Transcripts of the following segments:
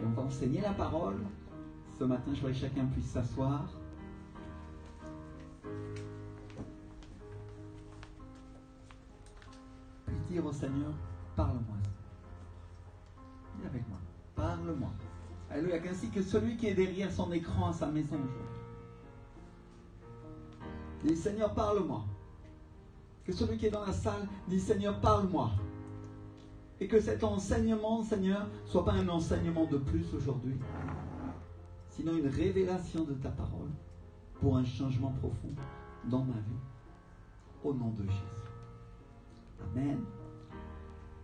Et on va enseigner la parole. Ce matin, je voudrais que chacun puisse s'asseoir. Puis dire au Seigneur, parle-moi. Dis avec moi, parle-moi. Alléluia, ainsi que celui qui est derrière son écran à sa maison aujourd'hui. Dis, Seigneur, parle-moi. Que celui qui est dans la salle dit, Seigneur, parle-moi. Et que cet enseignement, Seigneur, ne soit pas un enseignement de plus aujourd'hui, sinon une révélation de ta parole pour un changement profond dans ma vie. Au nom de Jésus. Amen.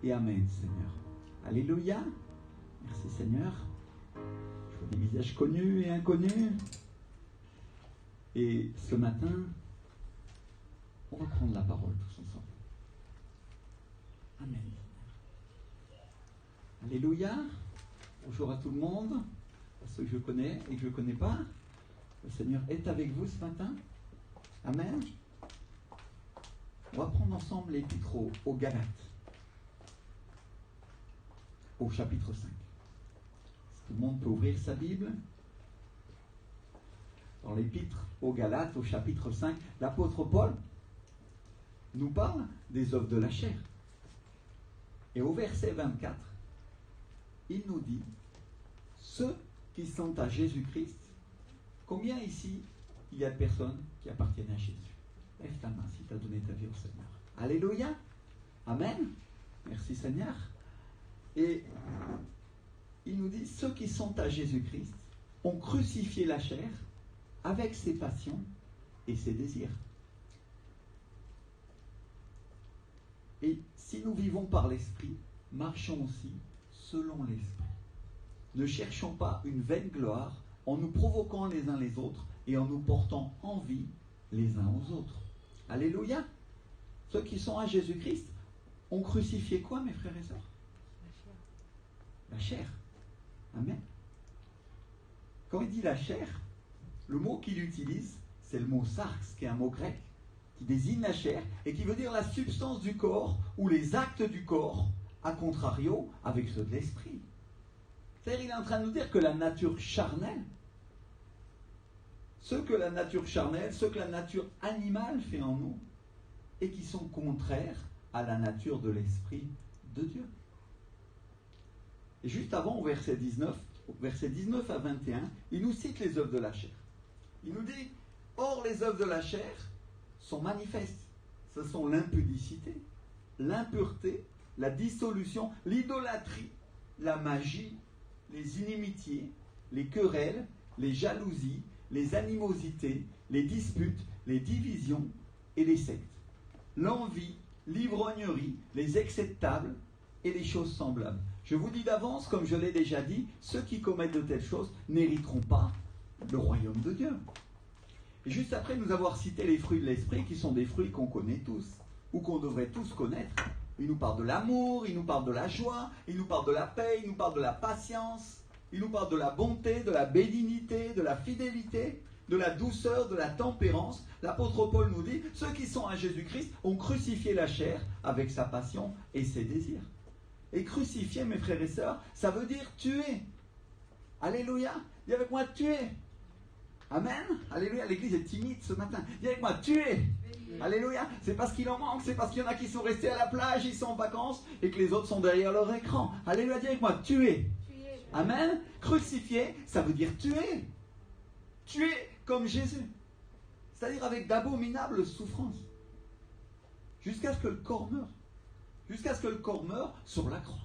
Et Amen, Seigneur. Alléluia. Merci, Seigneur. Je vois des visages connus et inconnus. Et ce matin, on va prendre la parole tous ensemble. Amen. Alléluia. Bonjour à tout le monde, à ceux que je connais et que je ne connais pas. Le Seigneur est avec vous ce matin. Amen. On va prendre ensemble l'épître aux Galates, au chapitre 5. Si tout le monde peut ouvrir sa Bible. Dans l'épître aux Galates, au chapitre 5, l'apôtre Paul nous parle des œuvres de la chair. Et au verset 24, il nous dit, ceux qui sont à Jésus-Christ, combien ici il y a de personnes qui appartiennent à Jésus? Lève ta main si tu as donné ta vie au Seigneur. Alléluia. Amen. Merci Seigneur. Et il nous dit, ceux qui sont à Jésus-Christ ont crucifié la chair avec ses passions et ses désirs. Et si nous vivons par l'Esprit, marchons aussi selon l'Esprit. Ne cherchons pas une vaine gloire en nous provoquant les uns les autres et en nous portant envie les uns aux autres. Alléluia. Ceux qui sont à Jésus-Christ ont crucifié quoi, mes frères et sœurs? La chair. Amen. Quand il dit la chair, le mot qu'il utilise, c'est le mot sarx, qui est un mot grec, qui désigne la chair et qui veut dire la substance du corps ou les actes du corps, à contrario avec ceux de l'esprit. C'est-à-dire, il est en train de nous dire que la nature charnelle, ce que la nature charnelle, ce que la nature animale fait en nous, et qui sont contraires à la nature de l'esprit de Dieu. Et juste avant, au verset 19 à 21, il nous cite les œuvres de la chair. Il nous dit, or les œuvres de la chair sont manifestes. Ce sont l'impudicité, l'impureté, la dissolution, l'idolâtrie, la magie, les inimitiés, les querelles, les jalousies, les animosités, les disputes, les divisions et les sectes. L'envie, l'ivrognerie, les excès de table et les choses semblables. Je vous dis d'avance, comme je l'ai déjà dit, ceux qui commettent de telles choses n'hériteront pas le royaume de Dieu. Et juste après nous avoir cité les fruits de l'esprit, qui sont des fruits qu'on connaît tous, ou qu'on devrait tous connaître, il nous parle de l'amour, il nous parle de la joie, il nous parle de la paix, il nous parle de la patience, il nous parle de la bonté, de la bénignité, de la fidélité, de la douceur, de la tempérance. L'apôtre Paul nous dit, ceux qui sont à Jésus-Christ ont crucifié la chair avec sa passion et ses désirs. Et crucifier, mes frères et sœurs, ça veut dire tuer. Alléluia. Dis avec moi, tuer. Amen. Alléluia. L'église est timide ce matin. Dis avec moi, tuer. Alléluia. C'est parce qu'il en manque. C'est parce qu'il y en a qui sont restés à la plage, ils sont en vacances, et que les autres sont derrière leur écran. Alléluia. Dis avec moi, tuer. Amen. Crucifier, ça veut dire tuer. Tuer comme Jésus. C'est-à-dire avec d'abominables souffrances. Jusqu'à ce que le corps meure. Jusqu'à ce que le corps meure sur la croix.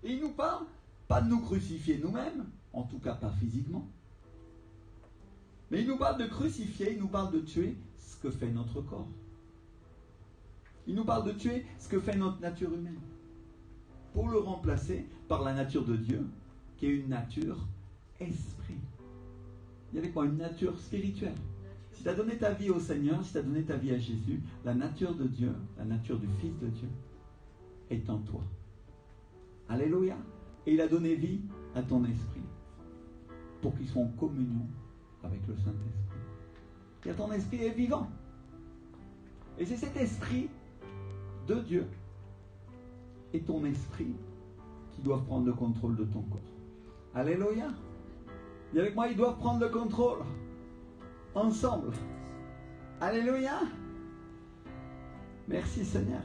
Et il nous parle, pas de nous crucifier nous-mêmes, en tout cas pas physiquement, mais il nous parle de crucifier, il nous parle de tuer ce que fait notre corps. Il nous parle de tuer ce que fait notre nature humaine, pour le remplacer par la nature de Dieu, qui est une nature esprit. Il y avait quoi? Une nature spirituelle. Si tu as donné ta vie au Seigneur, si tu as donné ta vie à Jésus, la nature de Dieu, la nature du Fils de Dieu, est en toi. Alléluia. Et il a donné vie à ton esprit, pour qu'ils soient en communion avec le Saint-Esprit. Et ton esprit est vivant. Et c'est cet esprit de Dieu et ton esprit qui doivent prendre le contrôle de ton corps. Alléluia. Dis avec moi, ils doivent prendre le contrôle. Ensemble. Alléluia. Merci Seigneur.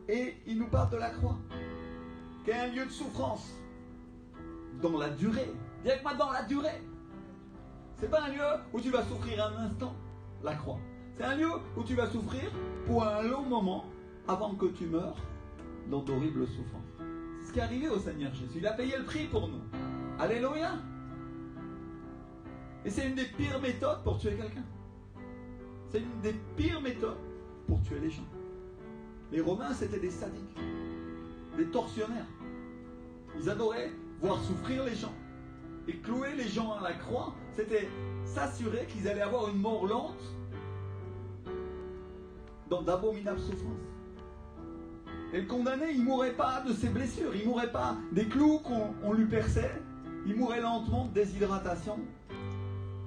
Et il nous parle de la croix, qui est un lieu de souffrance. Dans la durée. Dis avec moi, dans la durée. C'est pas un lieu où tu vas souffrir un instant, la croix. C'est un lieu où tu vas souffrir pour un long moment avant que tu meurs dans d'horribles souffrances. C'est ce qui est arrivé au Seigneur Jésus. Il a payé le prix pour nous. Alléluia. Et c'est une des pires méthodes pour tuer quelqu'un. C'est une des pires méthodes pour tuer les gens. Les Romains, c'était des sadiques, des tortionnaires. Ils adoraient voir souffrir les gens. Et clouer les gens à la croix, c'était s'assurer qu'ils allaient avoir une mort lente dans d'abominables souffrances. Et le condamné, il ne mourrait pas de ses blessures, il ne mourrait pas des clous qu'on lui perçait, il mourait lentement de déshydratation.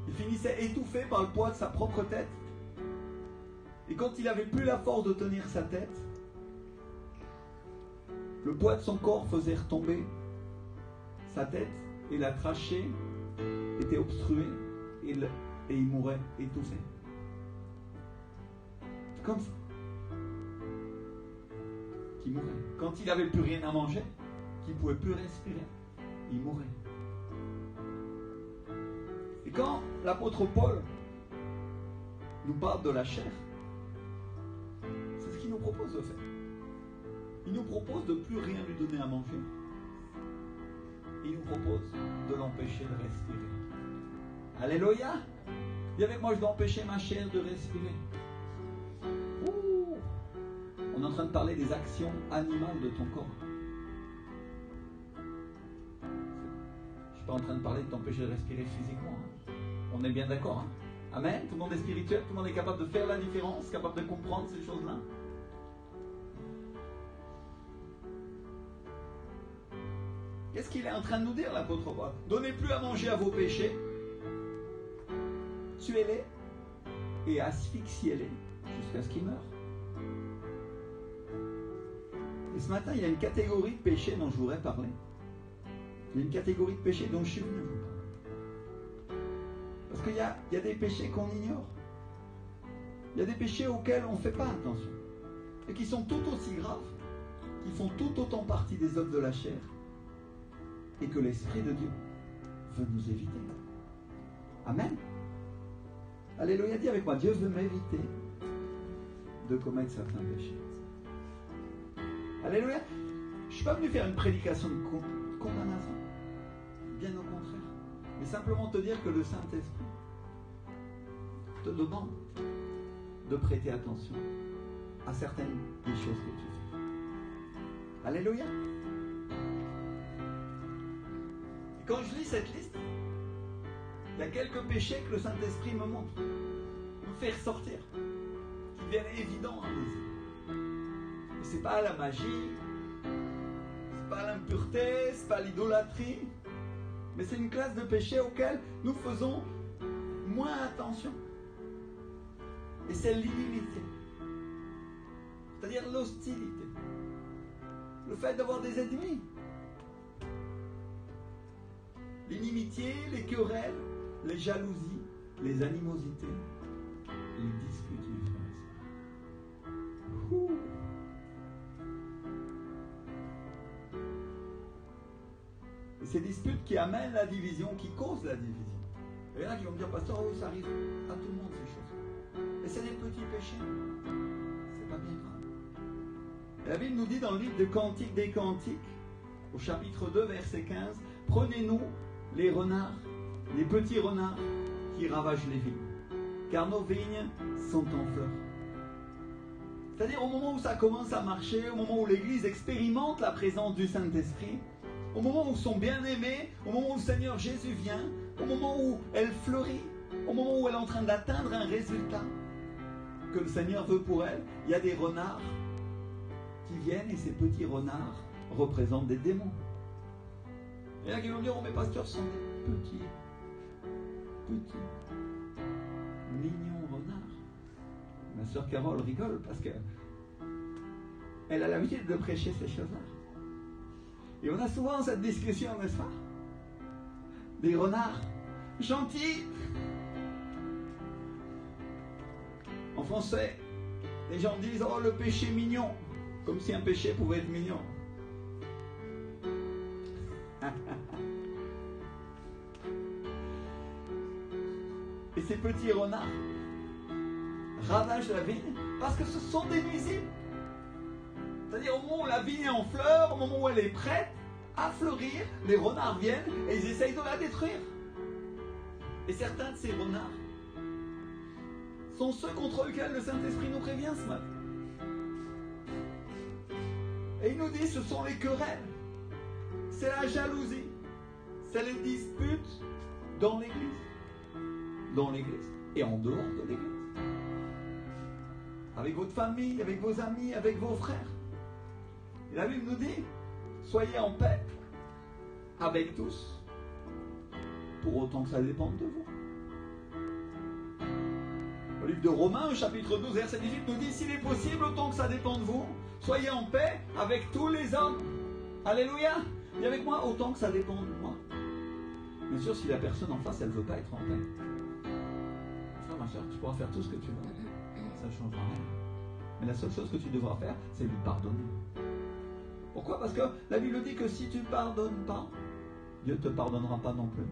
Il finissait étouffé par le poids de sa propre tête. Et quand il n'avait plus la force de tenir sa tête, le poids de son corps faisait retomber sa tête et la trachée était obstruée et il mourait étouffé. C'est comme ça qu'il mourait. Quand il n'avait plus rien à manger, qu'il ne pouvait plus respirer, il mourait. Et quand l'apôtre Paul nous parle de la chair, c'est ce qu'il nous propose de faire. Il nous propose de ne plus rien lui donner à manger. Il nous propose de l'empêcher de respirer. Alléluia. Dis avec moi, je dois empêcher ma chair de respirer. Ouh. On est en train de parler des actions animales de ton corps. Je ne suis pas en train de parler de t'empêcher de respirer physiquement. On est bien d'accord, hein? Amen. Tout le monde est spirituel, tout le monde est capable de faire la différence, capable de comprendre ces choses-là. Qu'est-ce qu'il est en train de nous dire, l'apôtre Paul? Donnez plus à manger à vos péchés, tuez-les et asphyxiez-les jusqu'à ce qu'ils meurent. Et ce matin, il y a une catégorie de péchés dont je voudrais parler. Il y a une catégorie de péchés dont je suis venu vous parler. Parce qu'il y a des péchés qu'on ignore. Il y a des péchés auxquels on ne fait pas attention. Et qui sont tout aussi graves, qui font tout autant partie des œuvres de la chair, et que l'Esprit de Dieu veut nous éviter. Amen. Alléluia, dis avec moi, Dieu veut m'éviter de commettre certains péchés. Alléluia. Je ne suis pas venu faire une prédication de condamnation, bien au contraire, mais simplement te dire que le Saint-Esprit te demande de prêter attention à certaines des choses que tu fais. Alléluia. Quand je lis cette liste, il y a quelques péchés que le Saint-Esprit me montre, me fait ressortir, qui deviennent évidents à mes yeux. Et c'est pas la magie, c'est pas l'impureté, c'est pas l'idolâtrie, mais c'est une classe de péchés auxquels nous faisons moins attention. Et c'est l'inimité, c'est-à-dire l'hostilité, le fait d'avoir des ennemis. L'inimitié, les querelles, les jalousies, les animosités, les disputes du frère. Et ces disputes qui amènent la division, qui causent la division. Il y en a qui vont me dire, pasteur, oui, ça arrive à tout le monde ces choses. Mais c'est des petits péchés. C'est pas bien grave. Et la Bible nous dit dans le livre de Cantiques des Cantiques, au chapitre 2, verset 15, prenez-nous les renards, les petits renards qui ravagent les vignes, car nos vignes sont en fleurs. C'est-à-dire au moment où ça commence à marcher, au moment où l'Église expérimente la présence du Saint-Esprit, au moment où son bien-aimé, au moment où le Seigneur Jésus vient, au moment où elle fleurit, au moment où elle est en train d'atteindre un résultat que le Seigneur veut pour elle, il y a des renards qui viennent et ces petits renards représentent des démons. Il y en a qui vont dire, oh mes pasteurs sont des petits, mignons renards. Ma sœur Carole rigole parce que elle a l'habitude de prêcher ces choses-là. Et on a souvent cette discussion, n'est-ce pas? Des renards gentils. En français, les gens disent « Oh, le péché mignon », comme si un péché pouvait être mignon. Et ces petits renards ravagent la vigne parce que ce sont des nuisibles. C'est-à-dire au moment où la vigne est en fleurs, au moment où elle est prête à fleurir, les renards viennent et ils essayent de la détruire. Et certains de ces renards sont ceux contre lesquels le Saint-Esprit nous prévient ce matin. Et il nous dit, ce sont les querelles, c'est la jalousie, c'est les disputes dans l'église et en dehors de l'église. Avec votre famille, avec vos amis, avec vos frères. Et la Bible nous dit, soyez en paix avec tous, pour autant que ça dépende de vous. Le livre de Romains, au chapitre 12, verset 18, nous dit, s'il est possible, autant que ça dépend de vous, soyez en paix avec tous les hommes. Alléluia. Dis avec moi, autant que ça dépend de moi. Bien sûr, si la personne en face, elle ne veut pas être en paix. Frère, ma soeur, tu pourras faire tout ce que tu veux. Ça ne changera rien. Mais la seule chose que tu devras faire, c'est lui pardonner. Pourquoi? Parce que la Bible dit que si tu ne pardonnes pas, Dieu ne te pardonnera pas non plus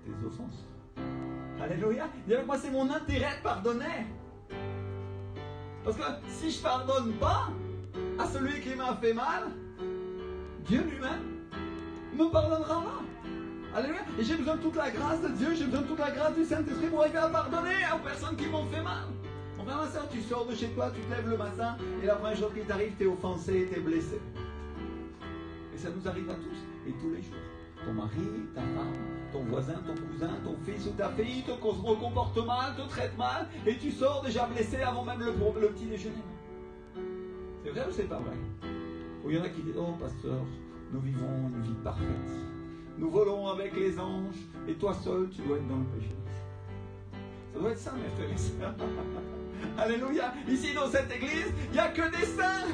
tes offenses. Alléluia. Dis avec moi, c'est mon intérêt de pardonner. Parce que si je ne pardonne pas à celui qui m'a fait mal, Dieu lui-même ne me pardonnera pas. Alléluia. Et j'ai besoin de toute la grâce de Dieu, j'ai besoin de toute la grâce du Saint-Esprit pour arriver à pardonner aux personnes qui m'ont fait mal. Mon frère, ma soeur, tu sors de chez toi, tu te lèves le matin, et la première chose qui t'arrive, t'es offensé, t'es blessé. Et ça nous arrive à tous, et tous les jours. Ton mari, ta femme, ton voisin, ton cousin, ton fils ou ta fille te comporte mal, te traite mal, et tu sors déjà blessé avant même le petit déjeuner. C'est vrai ou c'est pas vrai? Ou il y en a qui disent, oh pasteur, nous vivons une vie parfaite. Nous volons avec les anges, et toi seul, tu dois être dans le péché. Ça doit être ça, mes frères et sœurs. Alléluia. Ici, dans cette église, il n'y a que des saints.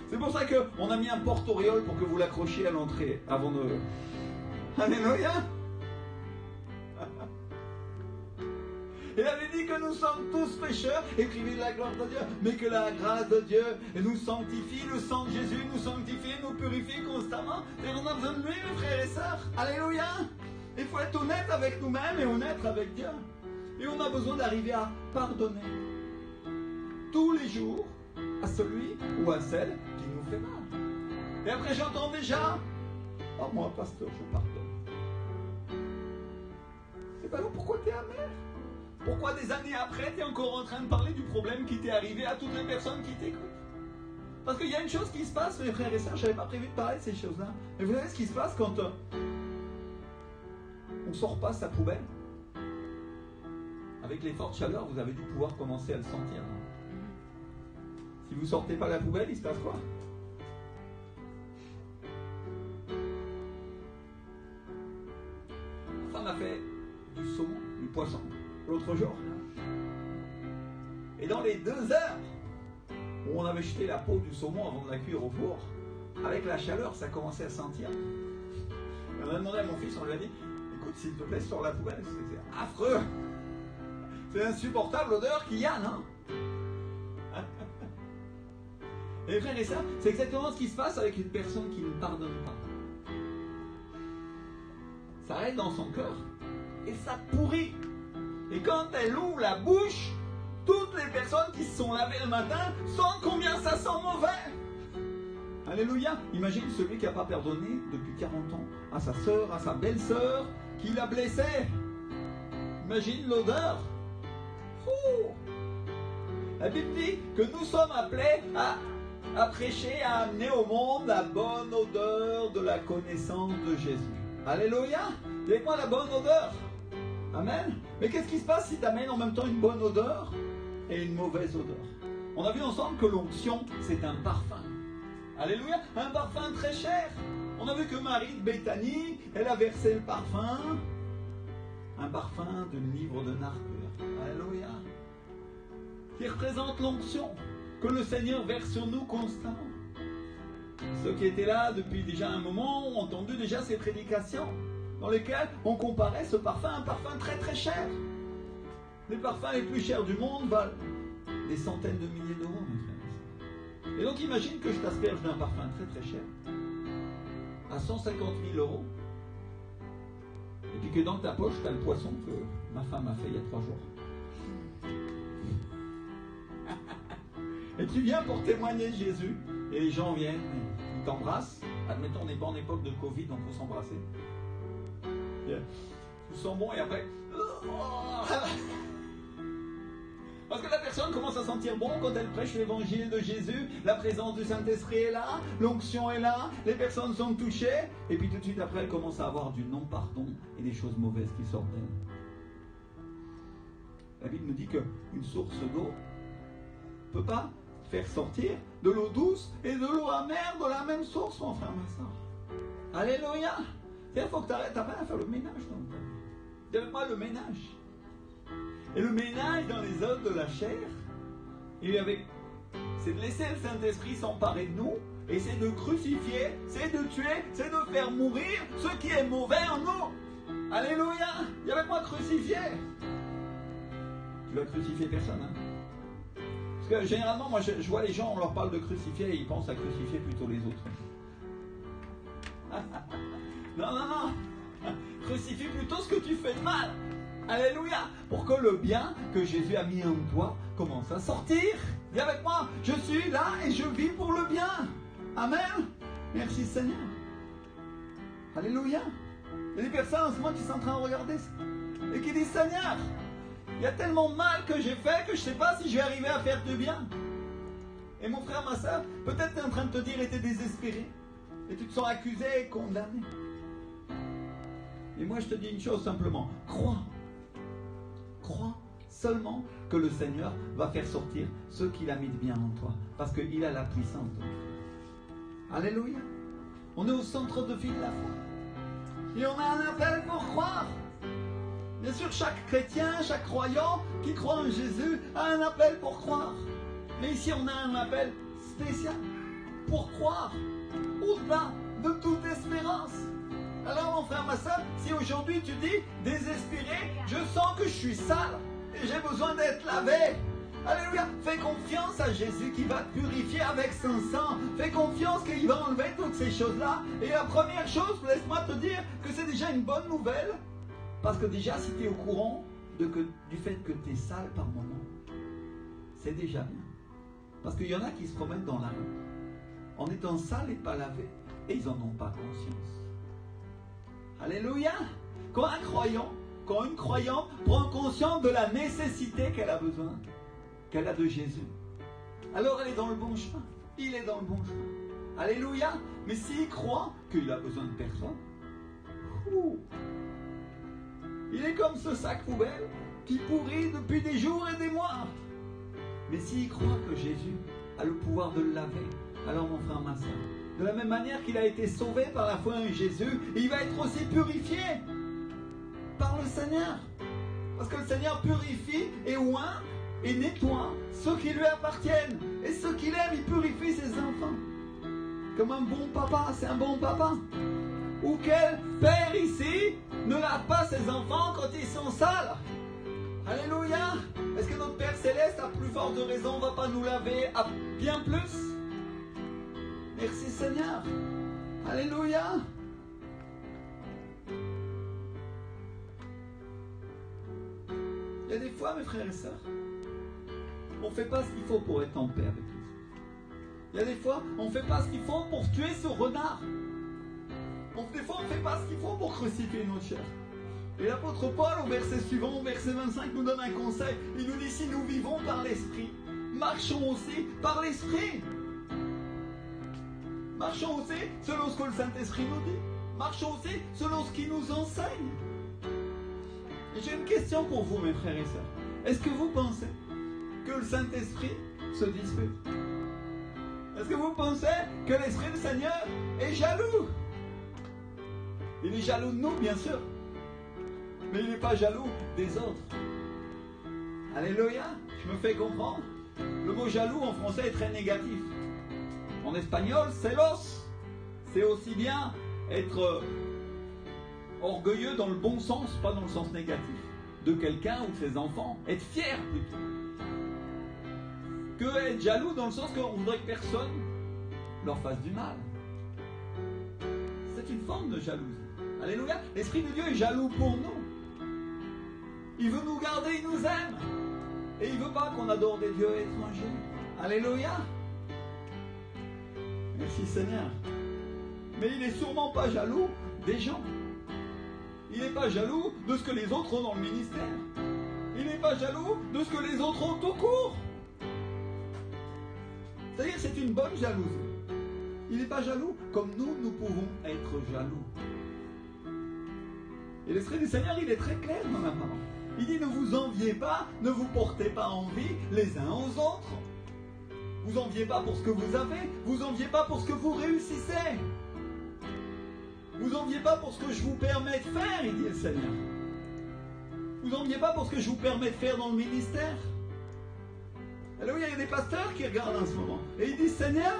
C'est pour ça qu'on a mis un porte-auréole pour que vous l'accrochiez à l'entrée avant de... Alléluia. Et elle avait dit que nous sommes tous pécheurs et privés de la gloire de Dieu, mais que la grâce de Dieu nous sanctifie, le sang de Jésus nous sanctifie, nous purifie constamment. Et on a besoin de lui, mes frères et sœurs. Alléluia. Il faut être honnête avec nous-mêmes et honnête avec Dieu. Et on a besoin d'arriver à pardonner tous les jours à celui ou à celle qui nous fait mal. Et après j'entends déjà, oh moi pasteur, je pardonne. Et ben non, pourquoi tu es amer? Pourquoi des années après tu es encore en train de parler du problème qui t'est arrivé à toutes les personnes qui t'écoutent? Parce qu'il y a une chose qui se passe, mes frères et sœurs, je n'avais pas prévu de parler de ces choses-là. Mais vous savez ce qui se passe quand on ne sort pas sa poubelle? Avec les fortes chaleurs, vous avez dû pouvoir commencer à le sentir. Si vous ne sortez pas la poubelle, il se passe quoi? Ma femme a fait du saumon, du poisson, l'autre jour. Et dans les 2 heures où on avait jeté la peau du saumon avant de la cuire au four, avec la chaleur, ça commençait à sentir. On a demandé à mon fils, on lui a dit, écoute, s'il te plaît, sors la poubelle, c'est affreux. C'est insupportable l'odeur qu'il y a, non? Et frères et sœurs, c'est exactement ce qui se passe avec une personne qui ne pardonne pas. Ça reste dans son cœur et ça pourrit. Et quand elle ouvre la bouche, toutes les personnes qui se sont lavées le matin sentent combien ça sent mauvais. Alléluia. Imagine celui qui n'a pas pardonné depuis 40 ans à sa sœur, à sa belle-sœur, qui l'a blessé. Imagine l'odeur. La Bible dit que nous sommes appelés à prêcher, à amener au monde la bonne odeur de la connaissance de Jésus. Alléluia. C'est quoi la bonne odeur? Amen. Mais qu'est-ce qui se passe si tu amènes en même temps une bonne odeur et une mauvaise odeur? On a vu ensemble que l'onction, c'est un parfum. Alléluia. Un parfum très cher. On a vu que Marie de Béthanie, elle a versé le parfum, un parfum de livre de nard pur. Alléluia. Qui représente l'onction. que le Seigneur verse sur nous constamment. Ceux qui étaient là depuis déjà un moment ont entendu déjà ces prédications dans lesquelles on comparait ce parfum à un parfum très très cher. Les parfums les plus chers du monde valent des centaines de milliers d'euros, mes frères. Et donc imagine que je t'asperge d'un parfum très très cher à 150 000 euros. Et puis que dans ta poche, tu as le poisson que ma femme a fait il y a 3 jours. Et tu viens pour témoigner de Jésus. Et les gens viennent, ils t'embrassent. Admettons, on n'est pas en époque de Covid, on peut s'embrasser. Tu sens bon et après... Parce que la personne commence à sentir bon quand elle prêche l'évangile de Jésus, la présence du Saint-Esprit est là, l'onction est là, les personnes sont touchées, et puis tout de suite après elle commence à avoir du non-pardon et des choses mauvaises qui sortent d'elle. La Bible nous dit qu'une source d'eau ne peut pas faire sortir de l'eau douce et de l'eau amère de la même source, mon frère, ma soeur. Alléluia. Il faut que tu arrêtes, tu n'as pas à faire le ménage dans ta vie. Dis avec moi le ménage. Et le ménage dans les œuvres de la chair, c'est de laisser le Saint-Esprit s'emparer de nous, et c'est de crucifier, c'est de tuer, c'est de faire mourir ce qui est mauvais en nous. Alléluia. Dis avec moi crucifier. Tu vas crucifier personne, hein? Parce que généralement, moi je vois les gens, on leur parle de crucifier et ils pensent à crucifier plutôt les autres. Non. Crucifie plutôt ce que tu fais de mal. Alléluia. Pour que le bien que Jésus a mis en toi commence à sortir. Dis avec moi, je suis là et je vis pour le bien. Amen. Merci Seigneur. Alléluia. Il y a des personnes en ce moment qui sont en train de regarder ça et qui disent, Seigneur, il y a tellement de mal que j'ai fait que je ne sais pas si je vais arriver à faire du bien. Et mon frère, ma soeur, peut-être tu es en train de te dire et tu es désespéré. Et tu te sens accusé et condamné. Et moi je te dis une chose simplement, crois. Crois seulement que le Seigneur va faire sortir ce qu'il a mis de bien en toi. Parce qu'il a la puissance. Alléluia. On est au centre de vie de la foi. Et on a un appel pour croire. Bien sûr, chaque chrétien, chaque croyant qui croit en Jésus a un appel pour croire. Mais ici, on a un appel spécial pour croire au-delà de toute espérance. Alors, mon frère, ma soeur, si aujourd'hui tu dis désespéré, je sens que je suis sale et j'ai besoin d'être lavé. Alléluia. Fais confiance à Jésus qui va te purifier avec son sang. Fais confiance qu'il va enlever toutes ces choses-là. Et la première chose, laisse-moi te dire que c'est déjà une bonne nouvelle. Parce que déjà, si tu es au courant du fait que tu es sale par moment, c'est déjà bien. Parce qu'il y en a qui se promènent dans la rue en étant sales et pas lavés, et ils n'en ont pas conscience. Alléluia. Quand une croyante prend conscience de la nécessité qu'elle a besoin, qu'elle a de Jésus, alors elle est dans le bon chemin. Il est dans le bon chemin. Alléluia. Mais s'il croit qu'il a besoin de personne, il est comme ce sac poubelle qui pourrit depuis des jours et des mois. Mais s'il croit que Jésus a le pouvoir de le laver, alors mon frère, ma soeur, de la même manière qu'il a été sauvé par la foi en Jésus, il va être aussi purifié par le Seigneur. Parce que le Seigneur purifie et oint et nettoie ceux qui lui appartiennent. Et ceux qu'il aime, il purifie ses enfants. Comme un bon papa, c'est un bon papa. Ou quel père ici ne lave pas ses enfants quand ils sont sales? Alléluia. Est-ce que notre Père Céleste, à plus forte raison, ne va pas nous laver à bien plus? Merci Seigneur. Alléluia. Il y a des fois, mes frères et sœurs, on ne fait pas ce qu'il faut pour être en paix avec les autres. Il y a des fois, on ne fait pas ce qu'il faut pour tuer ce renard. Des fois, on ne fait pas ce qu'il faut pour crucifier notre chair. Et l'apôtre Paul, au verset suivant, au verset 25, nous donne un conseil. Il nous dit, si nous vivons par l'Esprit, marchons aussi par l'Esprit. Marchons aussi selon ce que le Saint-Esprit nous dit. Marchons aussi selon ce qu'il nous enseigne. Et j'ai une question pour vous, mes frères et sœurs. Est-ce que vous pensez que le Saint-Esprit se dispute? Est-ce que vous pensez que l'Esprit du Seigneur est jaloux? Il est jaloux de nous, bien sûr. Mais il n'est pas jaloux des autres. Alléluia. Je me fais comprendre. Le mot jaloux en français est très négatif. En espagnol, celos. C'est aussi bien être orgueilleux dans le bon sens, pas dans le sens négatif, de quelqu'un ou de ses enfants. Être fier plutôt. Que être jaloux dans le sens qu'on voudrait que personne leur fasse du mal. C'est une forme de jalousie. Alléluia. L'Esprit de Dieu est jaloux pour nous. Il veut nous garder, il nous aime. Et il ne veut pas qu'on adore des dieux étrangers. Alléluia. Merci Seigneur. Mais il n'est sûrement pas jaloux des gens. Il n'est pas jaloux de ce que les autres ont dans le ministère. Il n'est pas jaloux de ce que les autres ont tout court. C'est-à-dire que c'est une bonne jalousie. Il n'est pas jaloux comme nous pouvons être jaloux. Et l'Esprit du Seigneur, il est très clair dans la parole. Il dit, ne vous enviez pas, ne vous portez pas envie les uns aux autres. Vous enviez pas pour ce que vous avez, vous enviez pas pour ce que vous réussissez. Vous enviez pas pour ce que je vous permets de faire, il dit le Seigneur. Vous enviez pas pour ce que je vous permets de faire dans le ministère. Alors il y a des pasteurs qui regardent en ce moment. Et ils disent, Seigneur,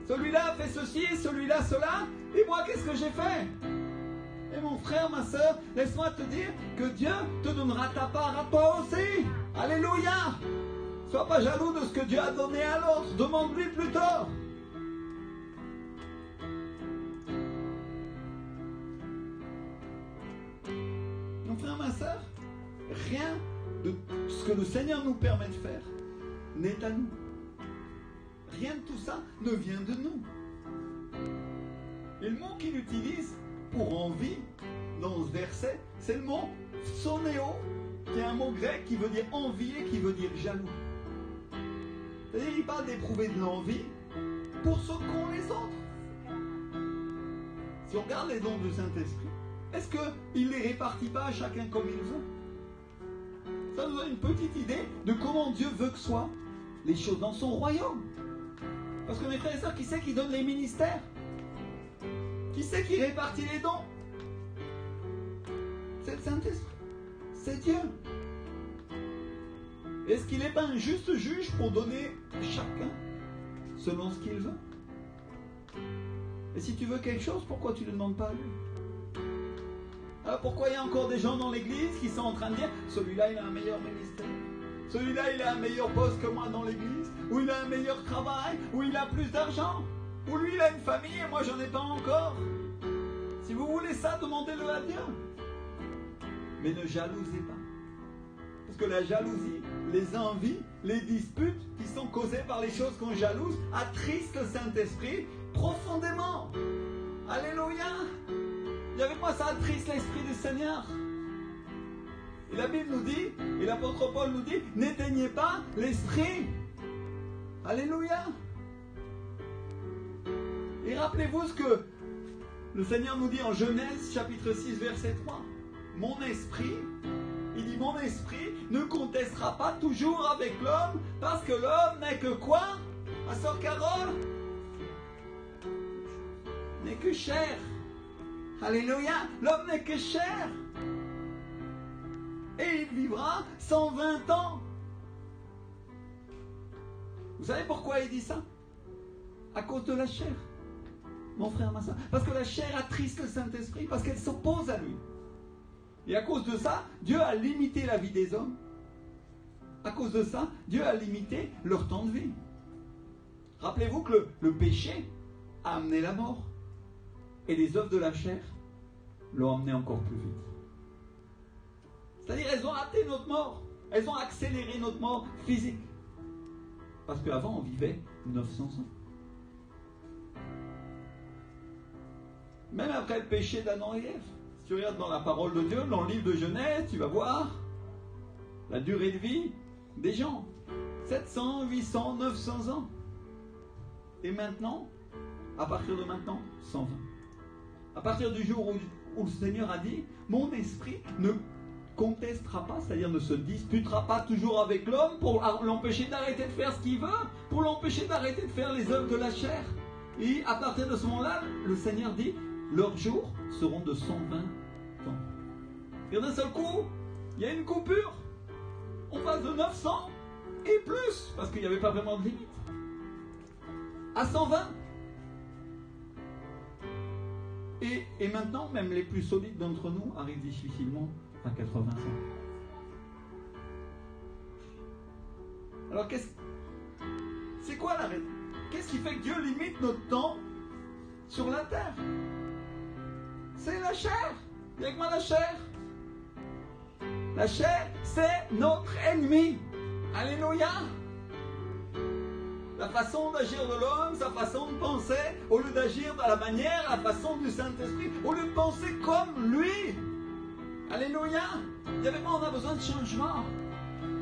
celui-là a fait ceci, celui-là cela, et moi qu'est-ce que j'ai fait? Et mon frère, ma soeur, laisse-moi te dire que Dieu te donnera ta part à toi aussi. Alléluia. Sois pas jaloux de ce que Dieu a donné à l'autre. Demande-lui plutôt. Mon frère, ma soeur, rien de ce que le Seigneur nous permet de faire n'est à nous. Rien de tout ça ne vient de nous. Et le mot qu'il utilise pour envie dans ce verset, c'est le mot psonéo, qui est un mot grec qui veut dire envier, qui veut dire jaloux. C'est-à-dire qu'il parle d'éprouver de l'envie pour ceux qu'ont les autres. Si on regarde les dons du Saint-Esprit, est-ce qu'il ne les répartit pas à chacun comme il veut? Ça nous donne une petite idée de comment Dieu veut que soient les choses dans son royaume. Parce que mes frères et sœurs, qui c'est qui donne les ministères? Qui c'est qui répartit les dons? C'est le Saint-Esprit. C'est Dieu. Est-ce qu'il n'est pas un juste juge pour donner à chacun selon ce qu'il veut? Et si tu veux quelque chose, pourquoi tu ne le demandes pas à lui? Alors pourquoi il y a encore des gens dans l'église qui sont en train de dire celui-là il a un meilleur ministère, celui-là il a un meilleur poste que moi dans l'église, ou il a un meilleur travail, ou il a plus d'argent, ou lui il a une famille et moi j'en ai pas encore? Si vous voulez ça, demandez-le à Dieu. Mais ne jalousez pas. Parce que la jalousie, les envies, les disputes qui sont causées par les choses qu'on jalouse attristent le Saint-Esprit profondément. Alléluia. Et avec moi, ça attriste l'Esprit du Seigneur. Et la Bible nous dit, et l'apôtre Paul nous dit, n'éteignez pas l'Esprit. Alléluia. Et rappelez-vous ce que le Seigneur nous dit en Genèse chapitre 6 verset 3. Mon esprit, il dit mon esprit ne contestera pas toujours avec l'homme parce que l'homme n'est que quoi? Ma sœur Carole? N'est que chair. Alléluia. L'homme n'est que chair. Et il vivra 120 ans. Vous savez pourquoi il dit ça? À cause de la chair. Mon frère, ma soeur. Parce que la chair attriste le Saint-Esprit, parce qu'elle s'oppose à lui. Et à cause de ça, Dieu a limité la vie des hommes. À cause de ça, Dieu a limité leur temps de vie. Rappelez-vous que le péché a amené la mort. Et les œuvres de la chair l'ont amené encore plus vite. C'est-à-dire, elles ont hâté notre mort. Elles ont accéléré notre mort physique. Parce qu'avant, on vivait 900 ans. Même après le péché d'Adam et Ève. Si tu regardes dans la parole de Dieu, dans le livre de Genèse, tu vas voir la durée de vie des gens. 700, 800, 900 ans. Et maintenant, à partir de maintenant, 120. À partir du jour où le Seigneur a dit, mon esprit ne contestera pas, c'est-à-dire ne se disputera pas toujours avec l'homme pour l'empêcher d'arrêter de faire ce qu'il veut, pour l'empêcher d'arrêter de faire les œuvres de la chair. Et à partir de ce moment-là, le Seigneur dit, leurs jours seront de 120 ans. Et d'un seul coup, il y a une coupure. On passe de 900 Et plus, parce qu'il n'y avait pas vraiment de limite. À 120. Et maintenant, même les plus solides d'entre nous arrivent difficilement à 80 ans. Alors c'est quoi la raison? Qu'est-ce qui fait que Dieu limite notre temps sur la terre? C'est la chair. Il y a que moi la chair. La chair, c'est notre ennemi. Alléluia. La façon d'agir de l'homme, sa façon de penser, au lieu d'agir de la manière, la façon du Saint-Esprit, au lieu de penser comme lui. Alléluia. Il y avait moi, on a besoin de changement.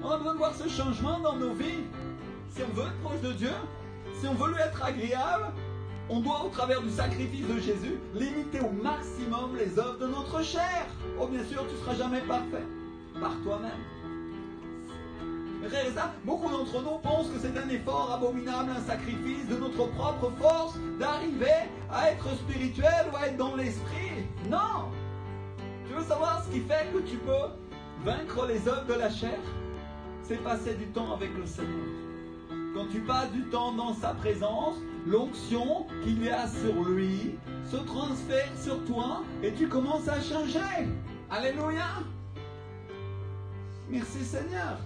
On a besoin de voir ce changement dans nos vies. Si on veut être proche de Dieu, si on veut lui être agréable, on doit, au travers du sacrifice de Jésus, limiter au maximum les œuvres de notre chair. Oh, bien sûr, tu ne seras jamais parfait par toi-même. Frères et sœurs, beaucoup d'entre nous pensent que c'est un effort abominable, un sacrifice de notre propre force d'arriver à être spirituel ou à être dans l'esprit. Non! Tu veux savoir ce qui fait que tu peux vaincre les œuvres de la chair? C'est passer du temps avec le Seigneur. Quand tu passes du temps dans sa présence, l'onction qu'il y a sur lui se transfère sur toi et tu commences à changer. Alléluia! Merci Seigneur.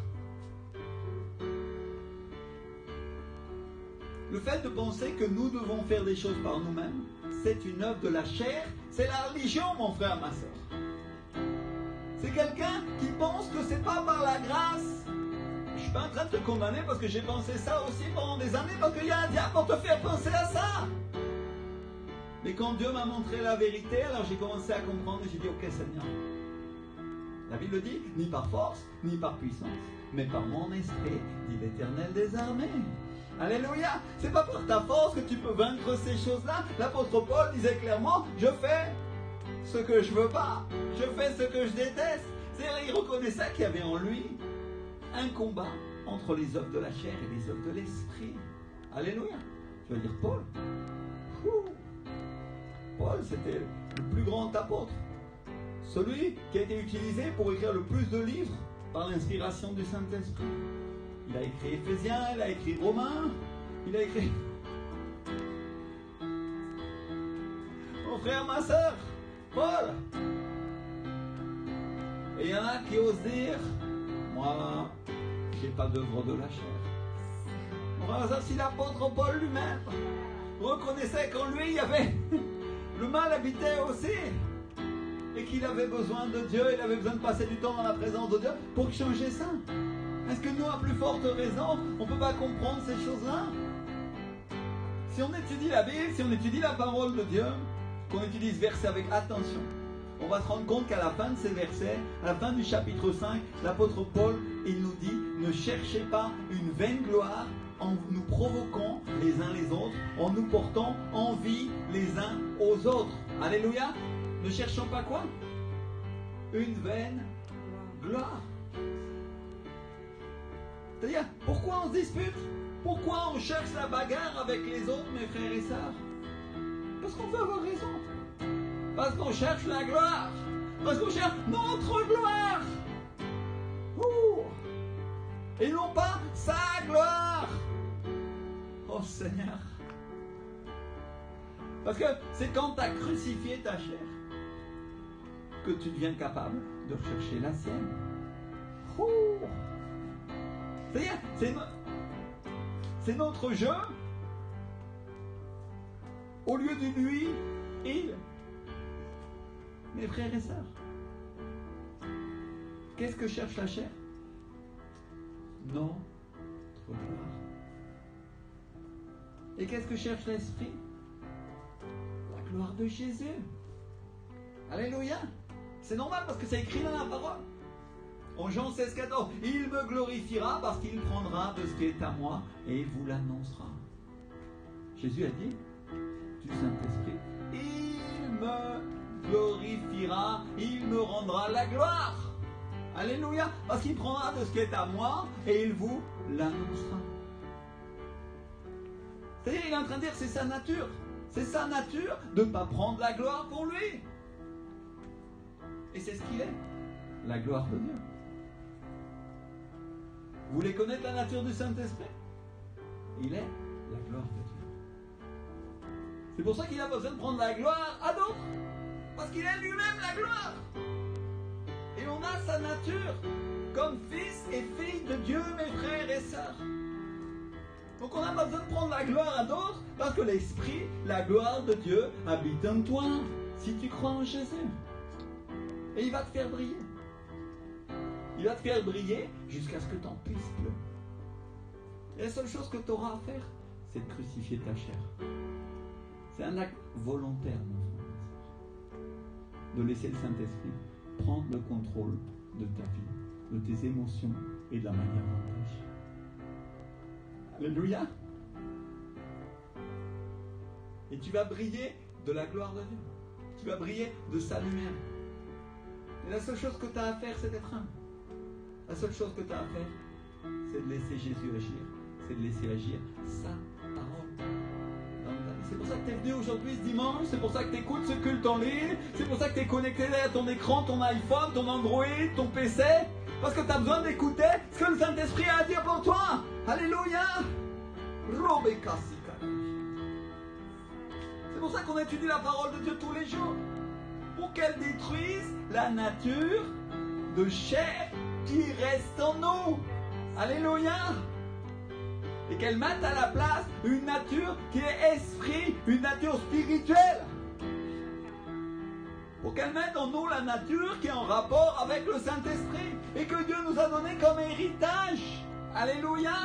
Le fait de penser que nous devons faire des choses par nous-mêmes, c'est une œuvre de la chair, c'est la religion, mon frère, ma soeur. C'est quelqu'un qui pense que c'est pas par la grâce. Je suis pas en train de te condamner parce que j'ai pensé ça aussi pendant des années, parce qu'il y a un diable pour te faire penser à ça. Mais quand Dieu m'a montré la vérité, alors j'ai commencé à comprendre et j'ai dit, ok Seigneur. La Bible dit, ni par force, ni par puissance, mais par mon esprit, dit l'Éternel des armées. Alléluia. C'est pas par ta force que tu peux vaincre ces choses-là. L'apôtre Paul disait clairement, je fais ce que je veux pas. Je fais ce que je déteste. C'est-à-dire, il reconnaissait qu'il y avait en lui un combat entre les œuvres de la chair et les œuvres de l'esprit. Alléluia. Tu vas dire Paul. Paul, c'était le plus grand apôtre. Celui qui a été utilisé pour écrire le plus de livres par l'inspiration du Saint-Esprit. Il a écrit Éphésiens, il a écrit Romains, il a écrit... Mon frère, ma soeur, Paul. Et il y en a qui osent dire, moi, j'ai pas d'œuvre de la chair. Mon frère, ma soeur, si l'apôtre Paul lui-même reconnaissait qu'en lui, il y avait... le mal habitait aussi. Et qu'il avait besoin de Dieu, il avait besoin de passer du temps dans la présence de Dieu pour changer ça. Est-ce que nous, à plus forte raison, on ne peut pas comprendre ces choses-là? Si on étudie la Bible, si on étudie la parole de Dieu, qu'on utilise verset avec attention, on va se rendre compte qu'à la fin de ces versets, à la fin du chapitre 5, l'apôtre Paul, il nous dit, ne cherchez pas une vaine gloire en nous provoquant les uns les autres, en nous portant envie les uns aux autres. Alléluia. Ne cherchons pas quoi? Une vaine gloire. C'est-à-dire, pourquoi on se dispute? Pourquoi on cherche la bagarre avec les autres, mes frères et sœurs? Parce qu'on veut avoir raison. Parce qu'on cherche la gloire. Parce qu'on cherche notre gloire. Ouh. Et non pas sa gloire. Oh Seigneur. Parce que c'est quand tu as crucifié ta chair que tu deviens capable de rechercher la sienne. Ouh. C'est-à-dire, c'est notre jeu. Au lieu de lui, il. Mes frères et sœurs, qu'est-ce que cherche la chair? Notre gloire. Et qu'est-ce que cherche l'esprit? La gloire de Jésus. Alléluia. C'est normal parce que c'est écrit dans la parole. En Jean 16, 14, il me glorifiera parce qu'il prendra de ce qui est à moi et vous l'annoncera. Jésus a dit, du Saint-Esprit, il me glorifiera, il me rendra la gloire. Alléluia, parce qu'il prendra de ce qui est à moi et il vous l'annoncera. C'est-à-dire, il est en train de dire, c'est sa nature. C'est sa nature de ne pas prendre la gloire pour lui. Et c'est ce qu'il est, la gloire de Dieu. Vous voulez connaître la nature du Saint-Esprit? Il est la gloire de Dieu. C'est pour ça qu'il a besoin de prendre la gloire à d'autres. Parce qu'il est lui-même la gloire. Et on a sa nature comme fils et fille de Dieu, mes frères et sœurs. Donc on n'a pas besoin de prendre la gloire à d'autres, parce que l'Esprit, la gloire de Dieu, habite en toi, si tu crois en Jésus. Et il va te faire briller. Il va te faire briller jusqu'à ce que tu en puisses plus. Et la seule chose que tu auras à faire, c'est de crucifier ta chair. C'est un acte volontaire, mon frère et sœur, de laisser le Saint-Esprit prendre le contrôle de ta vie, de tes émotions et de la manière dont tu agis. Alléluia. Et tu vas briller de la gloire de Dieu. Tu vas briller de sa lumière. Et la seule chose que tu as à faire, c'est d'être humble. La seule chose que tu as à faire, c'est de laisser Jésus agir. C'est de laisser agir sa parole dans ta vie. C'est pour ça que tu es venu aujourd'hui ce dimanche. C'est pour ça que tu écoutes ce culte en ligne. C'est pour ça que tu es connecté à ton écran, ton iPhone, ton Android, ton PC. Parce que tu as besoin d'écouter ce que le Saint-Esprit a à dire pour toi. Alléluia. C'est pour ça qu'on étudie la parole de Dieu tous les jours. Pour qu'elle détruise la nature de chair qui reste en nous. Alléluia. Et qu'elle mette à la place une nature qui est esprit, une nature spirituelle. Pour qu'elle mette en nous la nature qui est en rapport avec le Saint-Esprit et que Dieu nous a donné comme héritage. Alléluia.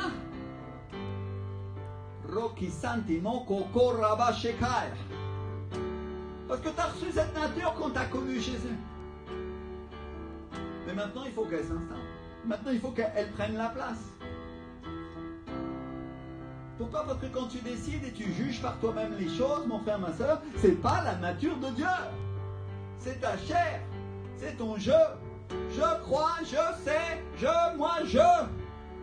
Parce que tu as reçu cette nature quand tu as connu Jésus. Mais maintenant, il faut qu'elle s'installe. Maintenant, il faut qu'elle prenne la place. Pourquoi? Parce que quand tu décides et tu juges par toi-même les choses, mon frère, ma soeur, c'est pas la nature de Dieu. C'est ta chair. C'est ton je. Je crois, je sais, moi, je.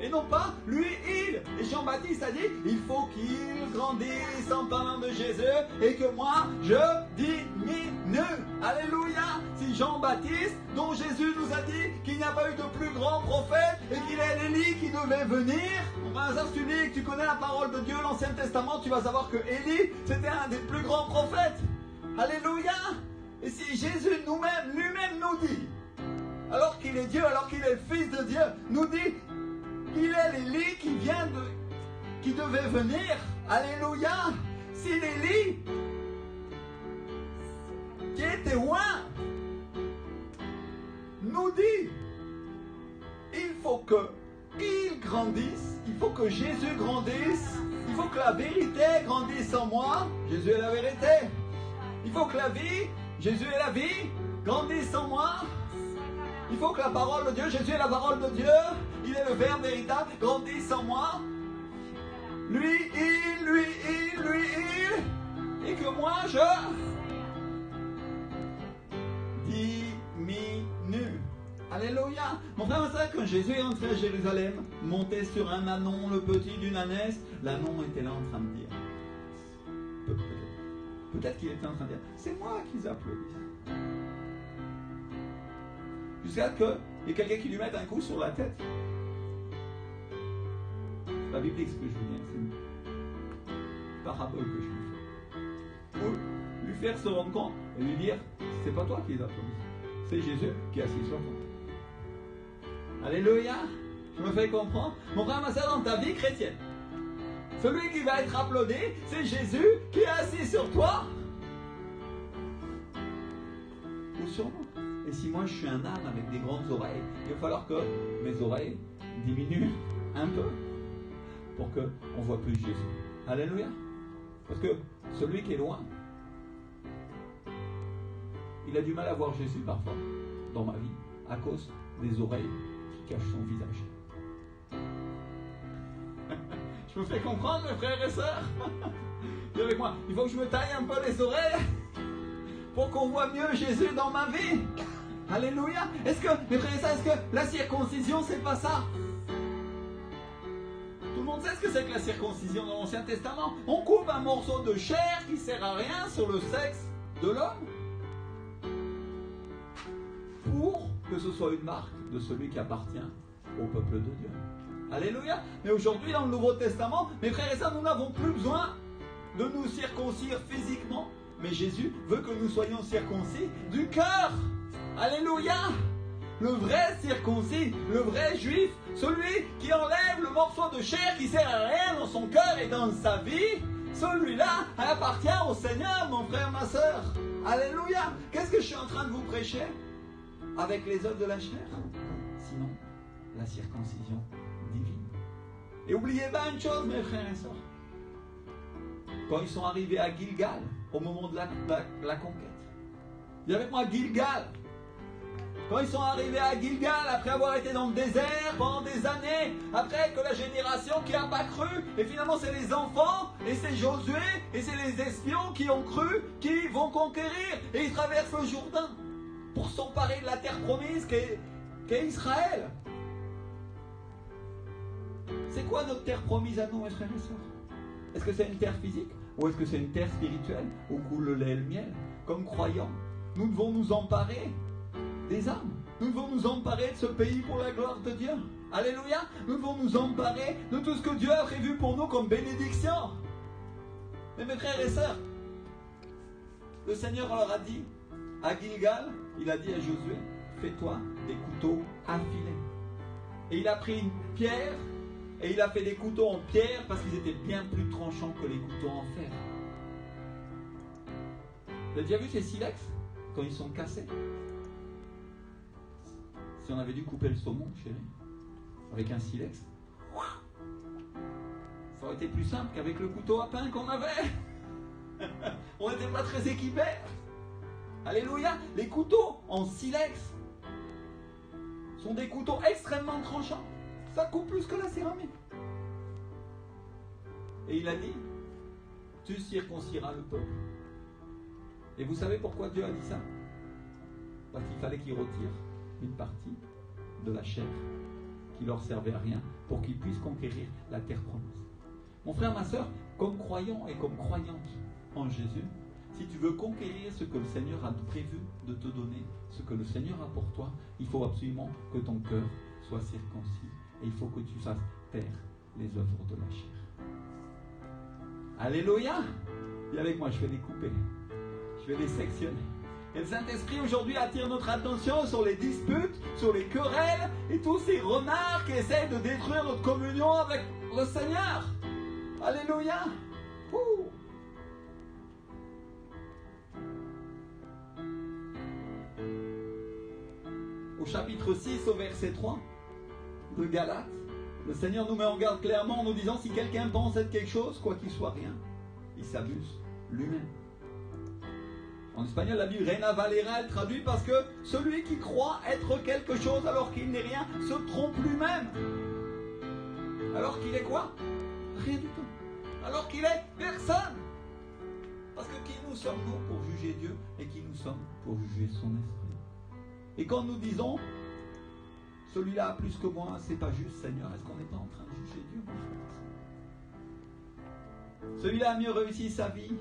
Et non pas lui, il. Et Jean-Baptiste a dit, il faut qu'il grandisse en parlant de Jésus et que moi, je diminue. Alléluia. Si Jean-Baptiste, dont Jésus nous a dit qu'il n'y a pas eu de plus grand prophète et qu'il est l'Élie qui devait venir, si tu lis et que tu connais la parole de Dieu, l'Ancien Testament, tu vas savoir que Élie, c'était un des plus grands prophètes. Alléluia. Et si Jésus lui-même nous dit, alors qu'il est Dieu, alors qu'il est le Fils de Dieu, nous dit, il est l'Élie qui devait venir. Alléluia. Si l'Élie qui était loin nous dit, il faut qu'il grandisse, il faut que Jésus grandisse, il faut que la vérité grandisse en moi. Jésus est la vérité. Il faut que la vie, Jésus est la vie, grandisse en moi. Il faut que la parole de Dieu, Jésus est la parole de Dieu, il est le Verbe véritable, grandisse en moi. Lui, il, et que moi, je diminue. Alléluia. Mon frère, c'est vrai que quand Jésus est entré à Jérusalem, monté sur un ânon, le petit d'une ânesse, l'ânon était là en train de dire. Peut-être qu'il était en train de dire, c'est moi qui applaudis. Jusqu'à ce qu'il y ait quelqu'un qui lui mette un coup sur la tête. C'est pas biblique ce que je veux dire, c'est une parabole que je vous fais. Pour lui faire se rendre compte et lui dire, c'est pas toi qui les applaudis, c'est Jésus qui est assis sur toi. Alléluia. Je me fais comprendre. Mon frère, ma soeur, dans ta vie chrétienne, celui qui va être applaudi, c'est Jésus qui est assis sur toi. Ou sur moi. Et si moi je suis un âne avec des grandes oreilles, il va falloir que mes oreilles diminuent un peu pour qu'on ne voit plus Jésus. Alléluia. Parce que celui qui est loin, il a du mal à voir Jésus parfois dans ma vie à cause des oreilles qui cachent son visage. Je me fais comprendre, mes frères et sœurs. Dis avec moi, il faut que je me taille un peu les oreilles pour qu'on voit mieux Jésus dans ma vie. Alléluia. Est-ce que, mes frères et sœurs, est-ce que la circoncision, c'est pas ça? Tout le monde sait ce que c'est que la circoncision dans l'Ancien Testament. On coupe un morceau de chair qui sert à rien sur le sexe de l'homme pour que ce soit une marque de celui qui appartient au peuple de Dieu. Alléluia. Mais aujourd'hui, dans le Nouveau Testament, mes frères et sœurs, nous n'avons plus besoin de nous circoncire physiquement. Mais Jésus veut que nous soyons circoncis du cœur. Alléluia. Le vrai circoncis, le vrai juif, celui qui enlève le morceau de chair qui sert à rien dans son cœur et dans sa vie, celui-là appartient au Seigneur, mon frère, ma soeur. Alléluia. Qu'est-ce que je suis en train de vous prêcher avec les œuvres de la chair? Sinon, la circoncision divine. Et n'oubliez pas une chose, mes frères et sœurs. Quand ils sont arrivés à Gilgal, au moment de la conquête, dis avec moi Gilgal. Quand ils sont arrivés à Gilgal, après avoir été dans le désert pendant des années, après que la génération qui n'a pas cru, et finalement c'est les enfants, et c'est Josué, et c'est les espions qui ont cru, qui vont conquérir, et ils traversent le Jourdain pour s'emparer de la terre promise qu'est Israël. C'est quoi notre terre promise à nous, mes frères et sœurs? Est-ce que c'est une terre physique ou est-ce que c'est une terre spirituelle où coule le lait et le miel? Comme croyants, nous devons nous emparer des âmes. Nous devons nous emparer de ce pays pour la gloire de Dieu. Alléluia. Nous devons nous emparer de tout ce que Dieu a prévu pour nous comme bénédiction. Mais mes frères et sœurs, le Seigneur leur a dit, à Gilgal, il a dit à Josué, fais-toi des couteaux affilés. Et il a pris une pierre et il a fait des couteaux en pierre parce qu'ils étaient bien plus tranchants que les couteaux en fer. Vous avez déjà vu ces silex quand ils sont cassés? Si on avait dû couper le saumon, chérie, avec un silex, ça aurait été plus simple qu'avec le couteau à pain qu'on avait. On n'était pas très équipés. Alléluia. Les couteaux en silex sont des couteaux extrêmement tranchants. Ça coupe plus que la céramique. Et il a dit, tu circonciras le peuple. Et vous savez pourquoi Dieu a dit ça? Parce qu'il fallait qu'il retire une partie de la chair qui leur servait à rien pour qu'ils puissent conquérir la terre promise. Mon frère, ma soeur, comme croyant et comme croyante en Jésus, si tu veux conquérir ce que le Seigneur a prévu de te donner, ce que le Seigneur a pour toi, il faut absolument que ton cœur soit circoncis. Et il faut que tu fasses taire les œuvres de la chair. Alléluia. Et avec moi, je vais les couper. Je vais les sectionner. Et le Saint-Esprit aujourd'hui attire notre attention sur les disputes, sur les querelles et tous ces renards qui essaient de détruire notre communion avec le Seigneur. Alléluia. Ouh. Au chapitre 6, au verset 3 de Galates, le Seigneur nous met en garde clairement en nous disant si quelqu'un pense être quelque chose, quoi qu'il soit rien, il s'abuse lui-même. En espagnol, la Bible Reina Valera, elle traduit parce que celui qui croit être quelque chose alors qu'il n'est rien se trompe lui-même. Alors qu'il est quoi? Rien du tout. Alors qu'il est personne. Parce que qui nous sommes-nous pour juger Dieu et qui nous sommes pour juger son esprit? Et quand nous disons celui-là a plus que moi, c'est pas juste, Seigneur, est-ce qu'on n'est pas en train de juger Dieu, mon frère? Celui-là a mieux réussi sa vie.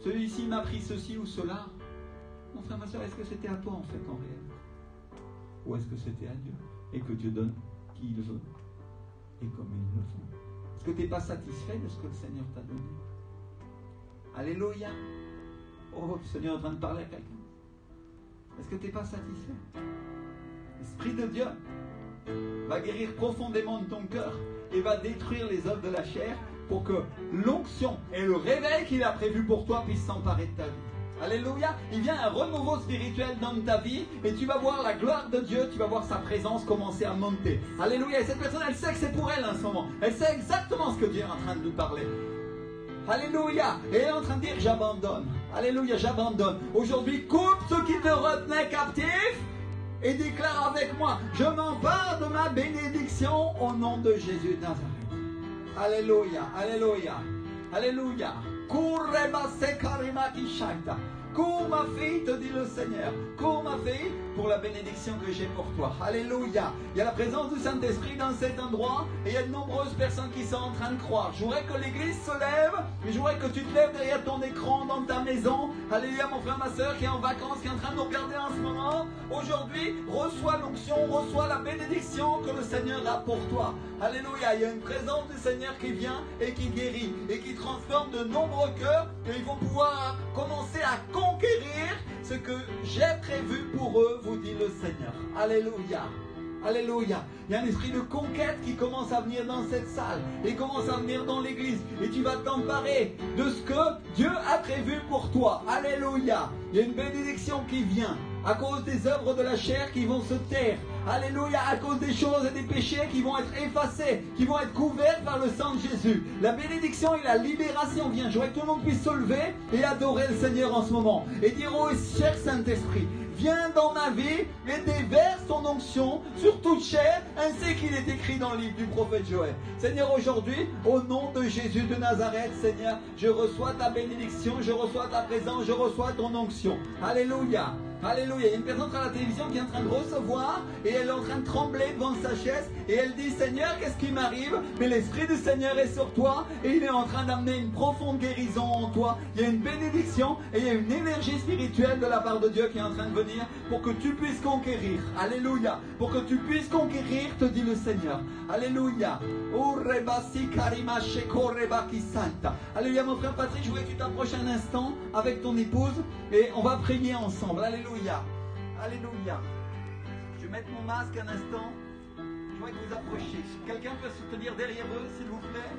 Celui-ci m'a pris ceci ou cela. Mon frère, ma soeur, est-ce que c'était à toi en fait, en réalité? Ou est-ce que c'était à Dieu? Et que Dieu donne qui il veut et comme il le veut. Est-ce que tu n'es pas satisfait de ce que le Seigneur t'a donné? Alléluia. Oh, le Seigneur est en train de parler à quelqu'un. Est-ce que tu n'es pas satisfait? L'Esprit de Dieu va guérir profondément de ton cœur et va détruire les œuvres de la chair pour que l'onction et le réveil qu'il a prévu pour toi puissent s'emparer de ta vie. Alléluia. Il vient un renouveau spirituel dans ta vie et tu vas voir la gloire de Dieu, tu vas voir sa présence commencer à monter. Alléluia. Et cette personne, elle sait que c'est pour elle en ce moment. Elle sait exactement ce que Dieu est en train de lui parler. Alléluia. Et elle est en train de dire j'abandonne. Alléluia, j'abandonne. Aujourd'hui, coupe ce qui te retenait captif et déclare avec moi, je m'empare de ma bénédiction au nom de Jésus de Nazareth. Alléluia, alléluia, alléluia. Cours ma fille, te dit le Seigneur. Cours ma fille pour la bénédiction que j'ai pour toi. Alléluia. Il y a la présence du Saint-Esprit dans cet endroit et il y a de nombreuses personnes qui sont en train de croire. Je voudrais que l'église se lève, mais je voudrais que tu te lèves derrière ton écran dans ta maison. Alléluia, mon frère, ma soeur qui est en vacances, qui est en train de nous regarder en ce moment. Aujourd'hui, reçois l'onction, reçois la bénédiction que le Seigneur a pour toi. Alléluia. Il y a une présence du Seigneur qui vient et qui guérit et qui transforme de nombreux cœurs et ils vont pouvoir commencer à conquérir ce que j'ai prévu pour eux, vous dit le Seigneur. Alléluia. Alléluia. Il y a un esprit de conquête qui commence à venir dans cette salle et commence à venir dans l'église. Et tu vas t'emparer de ce que Dieu a prévu pour toi. Alléluia. Il y a une bénédiction qui vient à cause des œuvres de la chair qui vont se taire. Alléluia, à cause des choses et des péchés qui vont être effacés, qui vont être couverts par le sang de Jésus. La bénédiction et la libération vient. Je voudrais que tout le monde puisse se lever et adorer le Seigneur en ce moment. Et dire, oh cher Saint-Esprit, viens dans ma vie et déverse ton onction sur toute chair, ainsi qu'il est écrit dans le livre du prophète Joël. Seigneur, aujourd'hui, au nom de Jésus de Nazareth, Seigneur, je reçois ta bénédiction, je reçois ta présence, je reçois ton onction. Alléluia. Alléluia. Il y a une personne à la télévision qui est en train de recevoir et elle est en train de trembler devant sa chaise et elle dit, Seigneur, qu'est-ce qui m'arrive? Mais l'Esprit du Seigneur est sur toi et il est en train d'amener une profonde guérison en toi. Il y a une bénédiction et il y a une énergie spirituelle de la part de Dieu qui est en train de venir pour que tu puisses conquérir. Alléluia. Pour que tu puisses conquérir, te dit le Seigneur. Alléluia. Alléluia, mon frère Patrick, je voudrais que tu t'approches un instant avec ton épouse et on va prier ensemble. Alléluia. Alléluia. Je vais mettre mon masque un instant. Je voudrais que vous approchiez. Quelqu'un peut se tenir derrière eux, s'il vous plaît.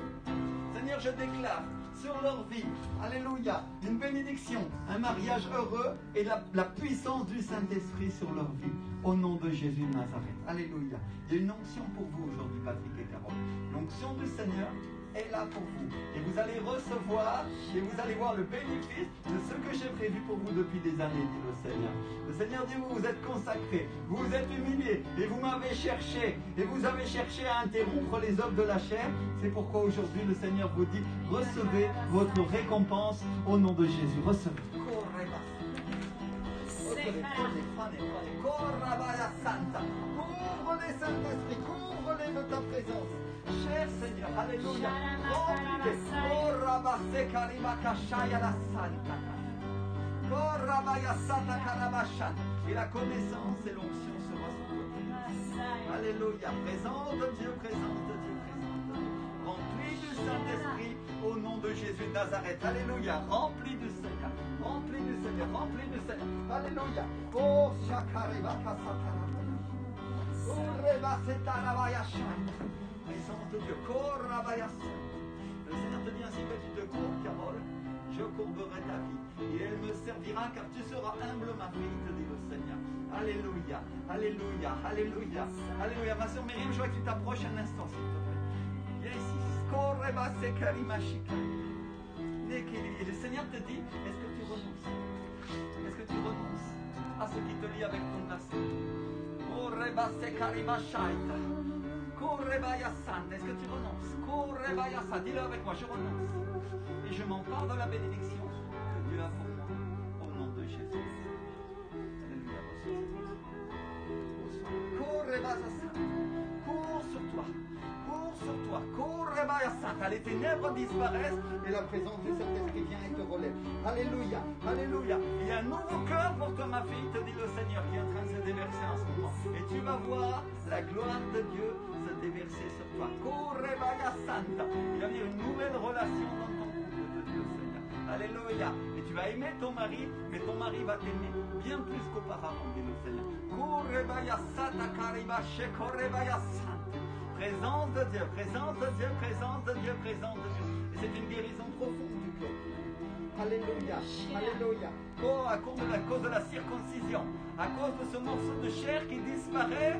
Seigneur, je déclare sur leur vie, alléluia, une bénédiction, un mariage heureux et la puissance du Saint-Esprit sur leur vie. Au nom de Jésus de Nazareth. Alléluia. Il y a une onction pour vous aujourd'hui, Patrick et Carole. L'onction du Seigneur est là pour vous. Et vous allez recevoir et vous allez voir le bénéfice de ce que j'ai prévu pour vous depuis des années, dit le Seigneur. Le Seigneur dit, vous vous êtes consacrés, vous vous êtes humiliés et vous m'avez cherché. Et vous avez cherché à interrompre les œuvres de la chair. C'est pourquoi aujourd'hui le Seigneur vous dit, recevez votre récompense au nom de Jésus. Recevez. Couvre-les, Saint-Esprit, couvre-les de ta présence. Cher Seigneur, alléluia. Remplis-les. Et la connaissance et l'onction sera sur toi. Alléluia. Présence de Dieu, présence de Dieu, présence de Dieu. Remplis du Saint-Esprit au nom de Jésus de Nazareth. Alléluia. Remplis du Seigneur. Remplis du Seigneur. Remplis du Seigneur. Alléluia. Oh, Shakaribaka Satana. Présence de Dieu. Le Seigneur te dit ainsi que tu te courbes, Carole. Je courberai ta vie. Et elle me servira car tu seras humble, ma fille, te dit le Seigneur. Alléluia. Alléluia. Alléluia. Alléluia. Ma soeur Myriam, je vois que tu t'approches un instant, s'il te plaît. Viens ici. Et le Seigneur te dit, est-ce que tu renonces? Est-ce que tu renonces à ce qui te lie avec ton passé? Est-ce que tu renonces? Dis-le avec moi, je renonce. Et je m'empare de la bénédiction que Dieu a pour moi. Au nom de Jésus. Alléluia. Cours sur toi. Cours sur toi. Les ténèbres disparaissent et la présence du Saint-Esprit vient et te relève. Alléluia. Alléluia. Il y a un nouveau cœur pour toi, ma fille, te dit le Seigneur, qui est en train de se déverser en ce moment. Et tu vas voir la gloire de Dieu se déverser sur toi. Il va y avoir une nouvelle relation dans ton couple, te dit le Seigneur. Alléluia. Et tu vas aimer ton mari, mais ton mari va t'aimer bien plus qu'auparavant, dit le Seigneur. Présence de Dieu, présence de Dieu, présence de Dieu, présence de Dieu. Et c'est une guérison profonde du cœur. Alléluia, alléluia. Oh, à cause de la circoncision, à cause de ce morceau de chair qui disparaît,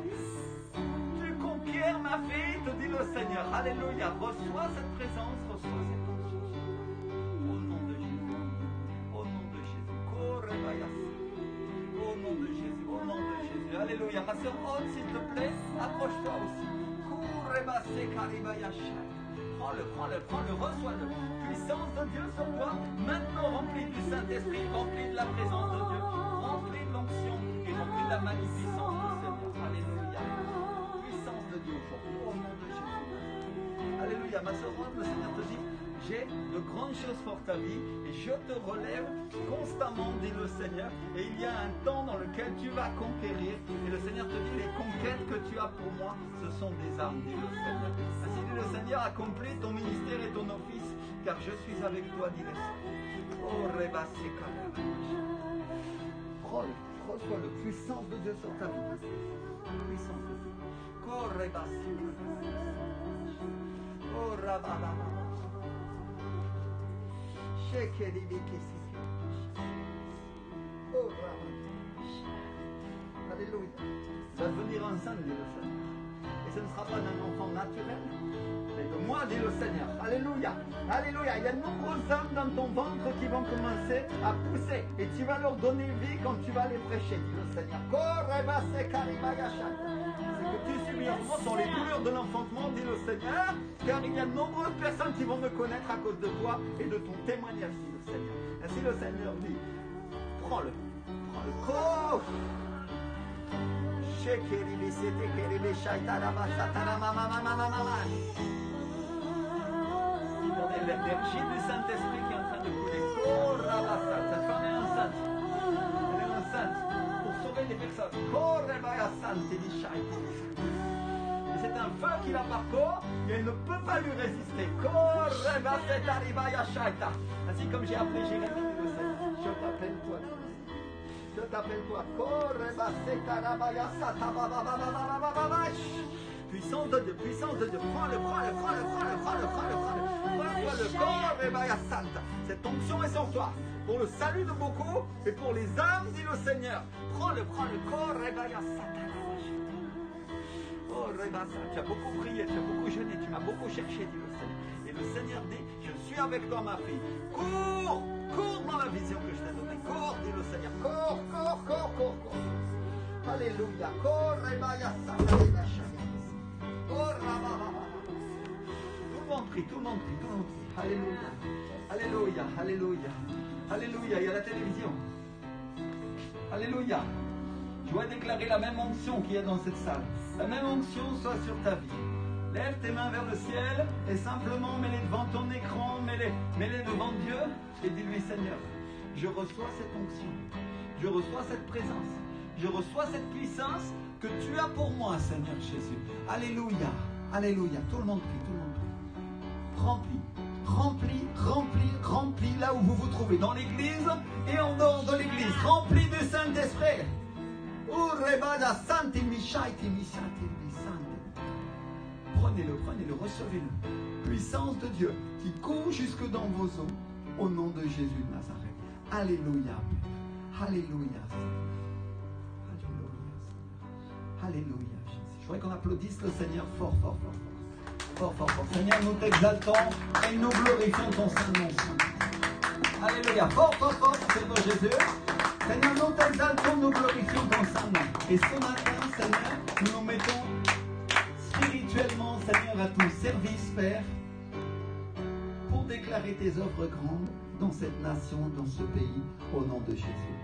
tu conquiers ma fille, te dit le Seigneur. Alléluia. Reçois cette présence, reçois cette onction. Au nom de Jésus. Au nom de Jésus. Au nom de Jésus. Au nom de Jésus. Alléluia. Ma soeur Aude, s'il te plaît, approche-toi aussi. prends-le, reçois-le. Puissance de Dieu sur toi, maintenant rempli du Saint-Esprit, rempli de la présence de Dieu, rempli de l'onction et rempli de la magnificence du Seigneur. Alléluia. Puissance de Dieu aujourd'hui, au nom de Jésus. Alléluia. Ma sœur, le Seigneur te dit, j'ai de grandes choses pour ta vie et je te relève constamment, dit le Seigneur. Et il y a un temps dans lequel tu vas conquérir. Et le Seigneur te dit, les conquêtes que tu as pour moi, ce sont des armes, dit le Seigneur. Ainsi dit le Seigneur, accomplis ton ministère et ton office, car je suis avec toi, dit le Seigneur. Oh, Rebaseka. Reçois le puissance de Dieu sur ta vie. Puissance de Dieu. Oh, Rebaseka. Oh, Rabalama. Oh, alléluia. Tu vas devenir enceinte, dit le Seigneur. Et ce ne sera pas d'un enfant naturel, mais de moi, dit le Seigneur. Alléluia. Alléluia. Il y a de nombreux hommes dans ton ventre qui vont commencer à pousser. Et tu vas leur donner vie quand tu vas les prêcher, dit le Seigneur. Ce que tu subis en ce moment sont les douleurs de l'enfantement, dit le Seigneur. Car il y a de nombreuses personnes qui vont me connaître à cause de toi et de ton témoignage, dit le Seigneur. Ainsi le Seigneur dit, prends-le. Oh! L'énergie du Saint-Esprit qui est en train de couler. Oh, cette femme est enceinte. Elle est enceinte pour sauver des personnes. Et c'est un feu qui la parcourt et elle ne peut pas lui résister. Ainsi comme j'ai appelé Jérémie, je t'appelle toi. Je t'appelle toi. Puissance de Dieu, puissance de Dieu. Prends-le. Le corps, cette onction est sur toi. Pour le salut de beaucoup et pour les âmes, dit le Seigneur. Prends-le corps, Oh, tu as beaucoup prié, tu as beaucoup jeûné, tu m'as beaucoup cherché, dit le Seigneur. Et le Seigneur dit, je suis avec toi, ma fille. Cours dans la vision que je t'ai donnée. Cours, dit le Seigneur. Cours. Alléluia. Tout le monde prie. Alléluia. Il y a la télévision. Alléluia. Je dois déclarer la même onction qu'il y a dans cette salle. La même onction soit sur ta vie. Lève tes mains vers le ciel et simplement mets-les devant ton écran, mets-les devant Dieu et dis-lui, Seigneur, je reçois cette onction. Je reçois cette présence. Je reçois cette puissance que tu as pour moi, Seigneur Jésus. Alléluia. Tout le monde prie. Remplis là où vous vous trouvez, dans l'église et en dehors de l'église. Remplis du Saint-Esprit. Prenez-le, recevez-le. Puissance de Dieu qui court jusque dans vos os, au nom de Jésus de Nazareth. Alléluia. Je voudrais qu'on applaudisse le Seigneur fort. Seigneur, nous t'exaltons et nous glorifions ton Saint-Nom. Alléluia. Fort, Seigneur Jésus. Seigneur, nous t'exaltons, nous glorifions ton Saint-Nom. Et ce matin, Seigneur, nous nous mettons spirituellement, Seigneur, à ton service, Père, pour déclarer tes œuvres grandes dans cette nation, dans ce pays, au nom de Jésus.